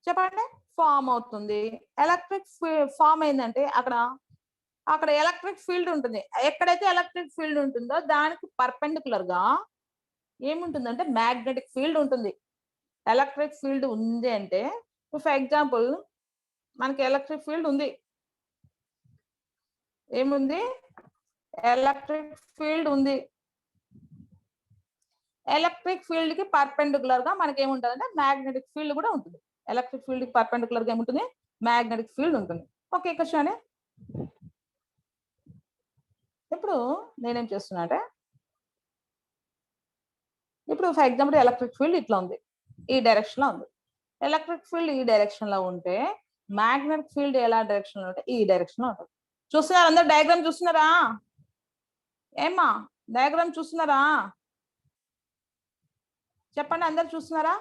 చెప్పండి. ఫామ్ అవుతుంది. ఎలక్ట్రిక్ ఫామ్ అయిందంటే అక్కడ ఎలక్ట్రిక్ ఫీల్డ్ ఉంటుంది. ఎక్కడైతే ఎలక్ట్రిక్ ఫీల్డ్ ఉంటుందో దానికి పర్పెండిక్యులర్ గా ఏముంటుందంటే మ్యాగ్నెటిక్ ఫీల్డ్ ఉంటుంది. ఎలక్ట్రిక్ ఫీల్డ్ ఉంది అంటే ఫర్ ఎగ్జాంపుల్ మనకి ఎలక్ట్రిక్ ఫీల్డ్ ఉంది. ఏముంది? ఎలక్ట్రిక్ ఫీల్డ్ ఉంది. ఎలక్ట్రిక్ ఫీల్డ్ కి పర్పెండిక్యులర్ గా మనకి ఏముంటుంది? మ్యాగ్నెటిక్ ఫీల్డ్ కూడా ఉంటుంది. ఎలక్ట్రిక్ ఫీల్డ్ కి పర్పెండిక్యులర్ గా ఏముంటుంది? మ్యాగ్నెటిక్ ఫీల్డ్ ఉంటుంది. ఓకే ఇక్కడ చూడండి. ఇప్పుడు నేనేం చేస్తున్నా అంటే ఇప్పుడు ఫర్ ఎగ్జాంపుల్ ఎలక్ట్రిక్ ఫీల్డ్ ఇట్లా ఉంది, ఈ డైరెక్షన్ లో ఉంది. ఎలక్ట్రిక్ ఫీల్డ్ ఈ డైరెక్షన్ లో ఉంటే మ్యాగ్నెటిక్ ఫీల్డ్ ఎలా డైరెక్షన్ లో ఉంటే ఈ డైరెక్షన్ లో ఉంటుంది. చూస్తున్నారా? అందరు డయాగ్రామ్ చూస్తున్నారా? ఏమ్మా డయాగ్రామ్ చూస్తున్నారా? చెప్పండి. అందరు చూస్తున్నారా?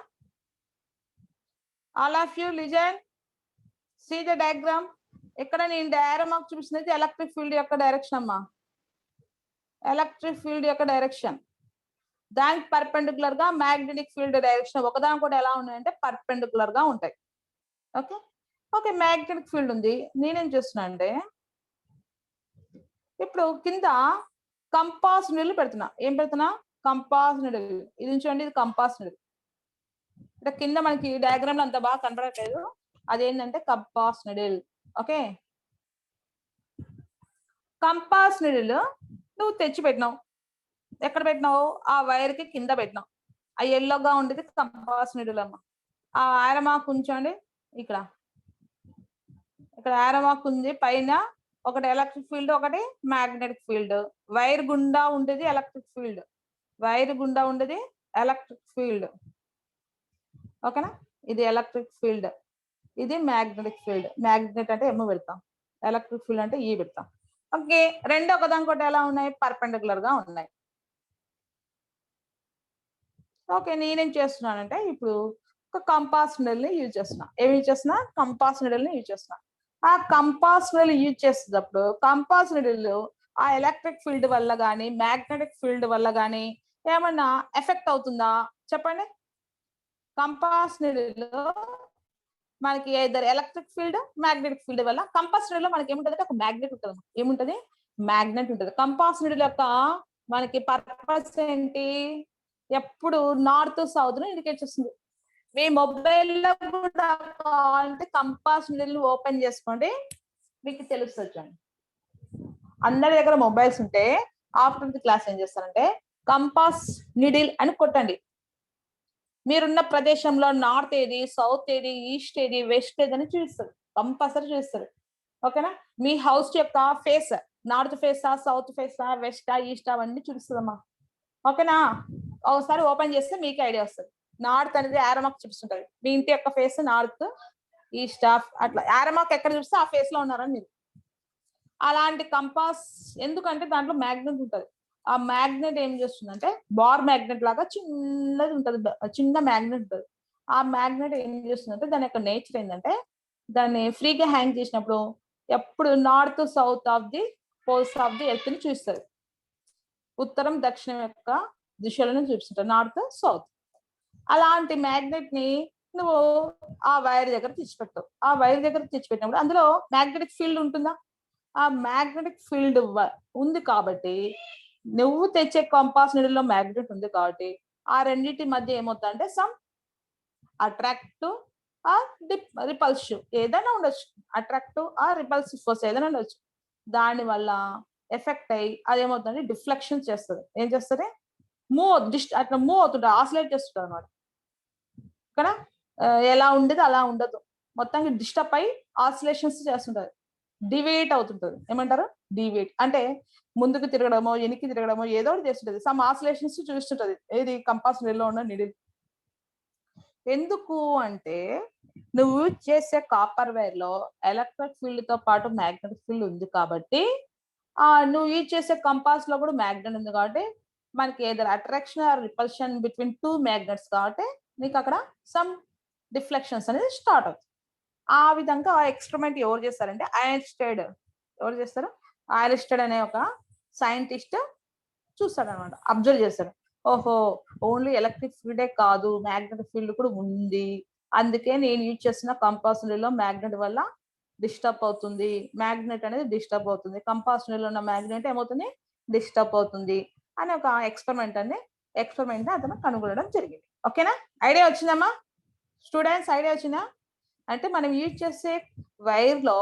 All of you listen, see the diagram. ఇక్కడ నేను డయాగ్రామ్ చూపిస్తున్నది ఎలక్ట్రిక్ ఫీల్డ్ యొక్క డైరెక్షన్ అమ్మా. ఎలక్ట్రిక్ ఫీల్డ్ యొక్క డైరెక్షన్ దానికి పర్పెండిక్యులర్ గా మ్యాగ్నెటిక్ ఫీల్డ్ డైరెక్షన్ ఒకదాని కూడా ఎలా ఉన్నాయంటే పర్పెండిక్యులర్ గా ఉంటాయి. ఓకే ఓకే మ్యాగ్నెటిక్ ఫీల్డ్ ఉంది. నేనేం చేస్తున్నా అంటే ఇప్పుడు కింద కంపాస్ నీళ్ళు పెడుతున్నా. ఏం పెడుతున్నా? Compass needle. ఇది చూడండి, ఇది కంపాస్ నీడిల్. ఇక్కడ కింద మనకి డయాగ్రామ్ లో అంత బాగా కనపడట్లేదు. అదేంటంటే compass needle. Okay compass needle నువ్వు తెచ్చి పెట్టినావు. ఎక్కడ పెట్టినావు? ఆ వైర్ కి కింద పెట్టినావు. ఆ ఎల్లోగా ఉండేది కంపాస్ నీడిల్ అమ్మ. ఆ ఆరమాకు ఉంచండి ఇక్కడ. ఇక్కడ ఆరమాకు ఉంది. పైన ఒకటి ఎలక్ట్రిక్ ఫీల్డ్, ఒకటి మ్యాగ్నెటిక్ ఫీల్డ్. వైర్ గుండా ఉండేది ఎలక్ట్రిక్ ఫీల్డ్. వైర్ గుండా ఉండేది ఎలక్ట్రిక్ ఫీల్డ్. ఓకేనా? ఇది ఎలక్ట్రిక్ ఫీల్డ్, ఇది మ్యాగ్నెటిక్ ఫీల్డ్. మ్యాగ్నెట్ అంటే ఎమ్మ పెడతాం, ఎలక్ట్రిక్ ఫీల్డ్ అంటే ఈ పెడతాం. ఓకే రెండు ఒకదానికొకటి ఎలా ఉన్నాయి? పర్పెండిక్యులర్ గా ఉన్నాయి. ఓకే నేనేం చేస్తున్నానంటే ఇప్పుడు ఒక కంపాస్ నీడిల్ ని యూజ్ చేస్తున్నా. ఏమి యూజ్ చేస్తున్నా? కంపాస్ నీడిల్ ని యూజ్ చేస్తున్నా. ఆ కంపాస్ నీడిల్ యూజ్ చేసేటప్పుడు కంపాస్ నీడిల్ ఆ ఎలక్ట్రిక్ ఫీల్డ్ వల్ల కానీ మ్యాగ్నెటిక్ ఫీల్డ్ వల్ల కానీ ఏమన్నా ఎఫెక్ట్ అవుతుందా చెప్పండి? కంపాస్ నీడిల్ మనకి ఇద్దరు ఎలక్ట్రిక్ ఫీల్డ్ మ్యాగ్నెటిక్ ఫీల్డ్ వల్ల కంపాస్ నీడిల్ లో మనకి ఏముంటది? ఒక మ్యాగ్నెట్ ఉంటుంది. ఏముంటది? మ్యాగ్నెట్ ఉంటుంది. కంపాస్ నీడిల్ యొక్క మనకి పర్పస్ ఏంటి? ఎప్పుడు నార్త్ సౌత్ ను ఇండికేట్ చేస్తుంది. మీ మొబైల్లో కూడా కావాలంటే కంపాస్ నీడిల్ ఓపెన్ చేసుకోండి, మీకు తెలుస్తుంది. అందరి దగ్గర మొబైల్స్ ఉంటే ఆఫ్టర్ ది క్లాస్ ఏం చేస్తారంటే కంపాస్ నీడిల్ అని కొట్టండి. మీరున్న ప్రదేశంలో నార్త్ ఏది, సౌత్ ఏది, ఈస్ట్ ఏది, వెస్ట్ ఏది అని చూపిస్తారు. కంపల్సరీ చూపిస్తారు. ఓకేనా? మీ హౌస్ యొక్క ఫేస్ నార్త్ ఫేసా, సౌత్ ఫేసా, వెస్టా, ఈస్ట్ అవన్నీ చూపిస్తుందమ్మా. ఓకేనా? ఒకసారి ఓపెన్ చేస్తే మీకు ఐడియా వస్తుంది. నార్త్ అనేది ఆరమాక్ చూపిస్తుంటది. మీ ఇంటి యొక్క ఫేస్ నార్త్, ఈస్ట్, అట్లా ఆరమాక్ ఎక్కడ చూస్తే ఆ ఫేస్ లో ఉన్నారని మీరు. అలాంటి కంపాస్ ఎందుకంటే దాంట్లో మ్యాగ్నెట్ ఉంటుంది. ఆ మ్యాగ్నెట్ ఏం చేస్తుందంటే బార్ మ్యాగ్నెట్ లాగా చిన్నది ఉంటుంది, చిన్న మ్యాగ్నెట్ ఉంటుంది. ఆ మ్యాగ్నెట్ ఏం చేస్తుందంటే దాని యొక్క నేచర్ ఏంటంటే దాన్ని ఫ్రీగా హ్యాంగ్ చేసినప్పుడు ఎప్పుడు north south of the poles of the earth ని చూస్తుంది. ఉత్తరం దక్షిణం యొక్క దిశలను చూపిస్తుంటారు, నార్త్ సౌత్. అలాంటి మ్యాగ్నెట్ ని నువ్వు ఆ వైర్ దగ్గర తెచ్చిపెడతావు. ఆ వైర్ దగ్గర తెచ్చిపెట్టినప్పుడు అందులో మ్యాగ్నెటిక్ ఫీల్డ్ ఉంటుందా? ఆ మ్యాగ్నెటిక్ ఫీల్డ్ ఉంది కాబట్టి నువ్వు తెచ్చే కంపాస్ నీడిల్ లో మ్యాగ్నెట్ ఉంది కాబట్టి ఆ రెండింటి మధ్య ఏమవుతా అంటే సమ్ అట్రాక్టివ్ ఆర్ రిపల్సివ్ ఏదైనా ఉండొచ్చు. అట్రాక్టివ్ ఆర్ రిపల్సివ్ ఫోర్స్ ఏదైనా ఉండొచ్చు. దాని వల్ల ఎఫెక్ట్ అయ్యి అదేమవుతుంది? డిఫ్లెక్షన్ చేస్తుంది. ఏం చేస్తుంది? అట్లా మూవ్ అవుతుంటుంది, ఆసిలేట్ చేస్తుంటుంది అనమాట. ఇక్కడ ఎలా ఉండేది అలా ఉండదు, మొత్తానికి డిస్టర్బ్ అయ్యి ఆసిలేషన్స్ చేస్తుంటది, డివేట్ అవుతుంటది. ఏమంటారు? డివేట్ అంటే ముందుకు తిరగడమో వెనక్కి తిరగడమో ఏదో ఒకటి చేస్తుంటది. సమ్ ఆసిలేషన్స్ చూస్తుంటది. ఏది? కంపాస్ నీడిల్ ఉన్న నీడిల్. ఎందుకు అంటే నువ్వు యూజ్ చేసే కాపర్ వైర్ లో ఎలక్ట్రిక్ ఫీల్డ్ తో పాటు మ్యాగ్నెటిక్ ఫీల్డ్ ఉంది కాబట్టి నువ్వు యూజ్ చేసే కంపాస్ లో కూడా మ్యాగ్నెట్ ఉంది కాబట్టి మనకి ఏదైనా attraction or repulsion between two magnets కాబట్టి నీకు అక్కడ సమ్ డిఫ్లెక్షన్స్ అనేది స్టార్ట్ అవుతుంది. ఆ విధంగా ఆ ఎక్స్పెరిమెంట్ ఎవరు చేస్తారంటే ఐన్స్టైన్. ఎవరు చేస్తారు? ఐన్స్టైన్ అనే ఒక సైంటిస్ట్ చూస్తాడు అనమాట, అబ్జర్వ్ చేస్తాడు. ఓహో ఓన్లీ ఎలక్ట్రిక్ ఫీల్డే కాదు, మ్యాగ్నెటిక్ ఫీల్డ్ కూడా ఉంది. అందుకే నేను యూజ్ చేసిన కంపాస్ లో మ్యాగ్నెట్ వల్ల డిస్టర్బ్ అవుతుంది, మ్యాగ్నెట్ అనేది డిస్టర్బ్ అవుతుంది, కంపాస్ లో ఉన్న మ్యాగ్నెట్ ఏమవుతుంది? డిస్టర్బ్ అవుతుంది అని ఒక ఎక్స్పెరిమెంట్ అతను కనుగొనడం జరిగింది. ఓకేనా? ఐడియా వచ్చిందమ్మా స్టూడెంట్స్? ఐడియా వచ్చిందా? అంటే మనం యూజ్ చేసే వైర్ లో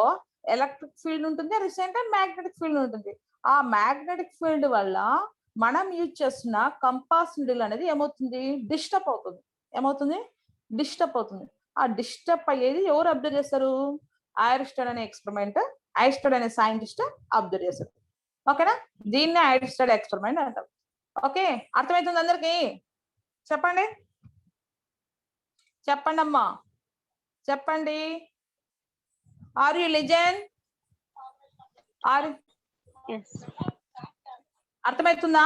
ఎలక్ట్రిక్ ఫీల్డ్ ఉంటుంది, రిసెంట్ మ్యాగ్నెటిక్ ఫీల్డ్ ఉంటుంది. ఆ మ్యాగ్నెటిక్ ఫీల్డ్ వల్ల మనం యూజ్ చేస్తున్న కంపాస్ నీడిల్ అనేది ఏమవుతుంది? డిస్టర్బ్ అవుతుంది. ఏమవుతుంది? డిస్టర్బ్ అవుతుంది. ఆ డిస్టర్బ్ అయ్యేది ఎవరు అబ్జర్వ్ చేస్తారు? ఐన్స్టైన్ అనే ఐన్స్టైన్ అనే సైంటిస్ట్ అబ్జర్వ్ చేస్తారు. ఓకేనా? దీన్నే ఐన్స్టైన్ ఎక్స్పెరిమెంట్ అంటారు. ఓకే అర్థమవుతుంది అందరికి? చెప్పండి చెప్పండి అమ్మా, చెప్పండి. Are you listen? అర్థమవుతుందా?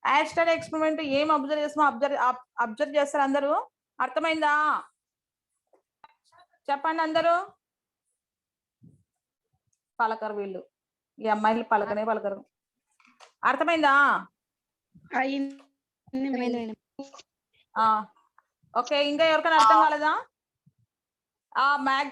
ఐన్స్టైన్ ఎక్స్పెరిమెంట్ ఏం అబ్జర్వ్ చేస్తామో అబ్జర్వ్ చేస్తారు అందరూ. అర్థమైందా? చెప్పండి అందరూ. పలకరు వీళ్ళు, ఈ అమ్మాయిలు పలకనే పలకరు. అర్థమైందా? ఓకే ఇంకా ఎవరికైనా అర్థం కాలేదా? మ్యాగ్